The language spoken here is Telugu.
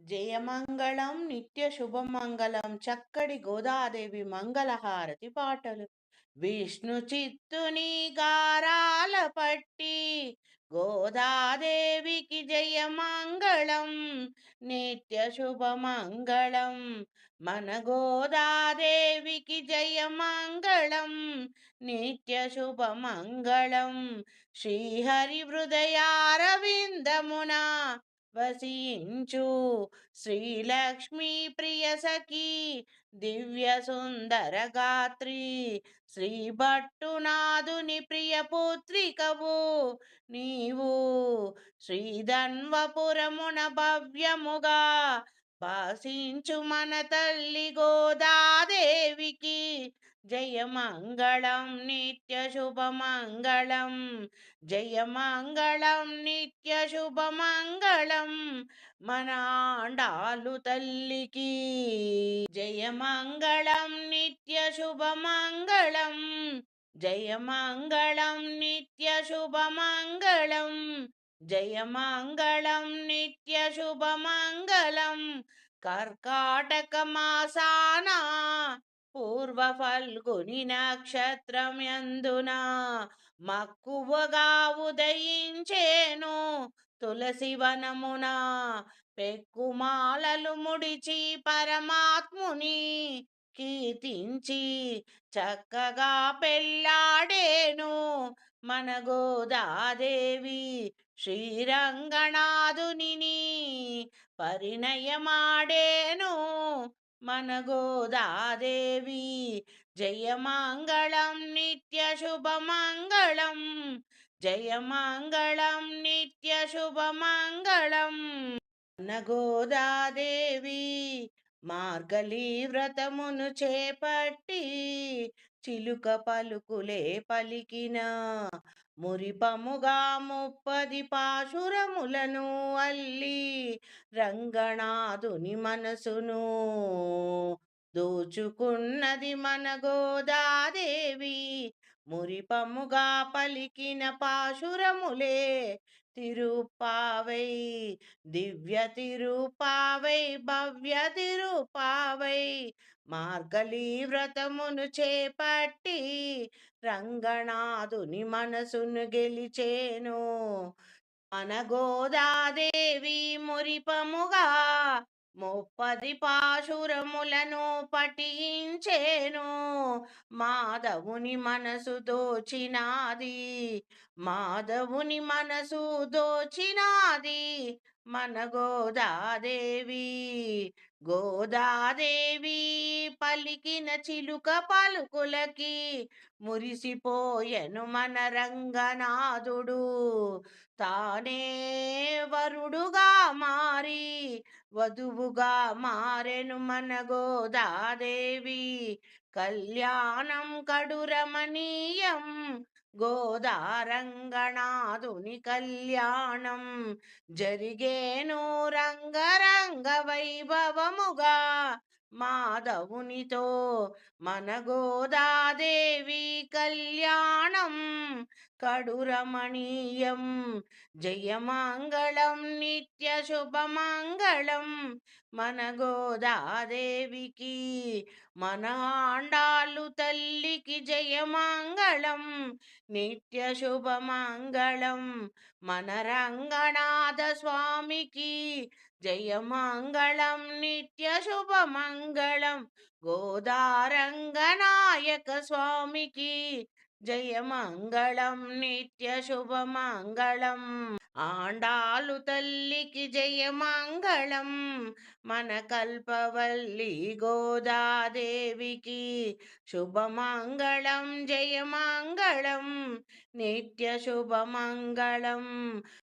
జయమంగళం నిత్య శుభమంగళం చక్కడి గోదాదేవి మంగళహారతి పాటలు. విష్ణు చిత్తుని గారాల పట్టి గోదాదేవికి జయమంగళం నిత్య శుభమంగళం. మన గోదాదేవికి జయమంగళం నిత్య శుభమంగళం. శ్రీహరి హృదయారవిందమున వసించు శ్రీలక్ష్మీ ప్రియ సఖీ దివ్య సుందర గాత్రి శ్రీ భట్టునాథుని ప్రియ పుత్రికవు నీవు. శ్రీధన్వపురమున భవ్యముగా భాసించు మన తల్లి గోదాదేవికి జయమంగళం నిత్య శుభమంగళం. జయమంగళం నిత్య శుభమంగళం మన ఆండాలు తల్లికి. జయమంగళం నిత్య శుభమంగళం. జయమంగళం నిత్య శుభమంగళం. జయమంగళం నిత్య శుభమంగళం. కర్కాటక మాసాన పూర్వ ఫల్గుని నక్షత్రం యందున మక్కువగా ఉదయించేను తులసి వనమున పెక్కుమాలలు ముడిచి పరమాత్ముని కీర్తించి చక్కగా పెళ్ళాడేను మన గోదాదేవి శ్రీరంగనాథుని పరిణయమాడేను మన గోదాదేవి. జయమంగళం నిత్య శుభమంగళం. జయమంగళం నిత్య శుభమంగళం. మన గోదాదేవి మార్గళీ వ్రతమును చేపట్టి చిలుక పలుకులే పలికిన మురిపముగా 30 పాశురములను అల్లి రంగనాథుని మనసును దోచుకున్నది మన గోదాదేవి. మురిపముగా పలికిన పాశురములే తిరుపావై దివ్య తిరుపావై భవ్య తిరుపావై. మార్గళీ వ్రతమును చేపట్టి రంగనాథుని మనసును గెలిచేను మన గోదాదేవి. మురిపముగా 30 పాశురములను పఠించేను మాధవుని మనసు దోచినాది. మాధవుని మనసు దోచినాది మన గోదాదేవి. గోదాదేవి పలికిన చిలుక పలుకులకి మురిసిపోయెను మన రంగనాథుడు. తానే వరుడుగా మారి వధువుగా మారెను మన గోదాదేవి. కళ్యాణం కడురమణీయం గోదారంగనాథుని కళ్యాణం జరిగేను రంగరంగ వైభవముగా మాధవునితో మన గోదాదేవి కళ్యాణం కడురమణీయం. జయమంగళం నిత్య శుభమంగళం మన గోదాదేవికి. మన ఆండాలు తల్లికి జయమంగళం నిత్య శుభమంగళం. మన రంగనాథ స్వామికి జయమంగళం నిత్య శుభమంగళం. గోదారంగనాయక స్వామికి జయమంగళం నిత్య శుభమంగళం. ఆండాలు తల్లికి జయమంగళం మన కల్పవల్లి గోదాదేవికి శుభమంగళం. జయమంగళం నిత్య శుభమంగళం.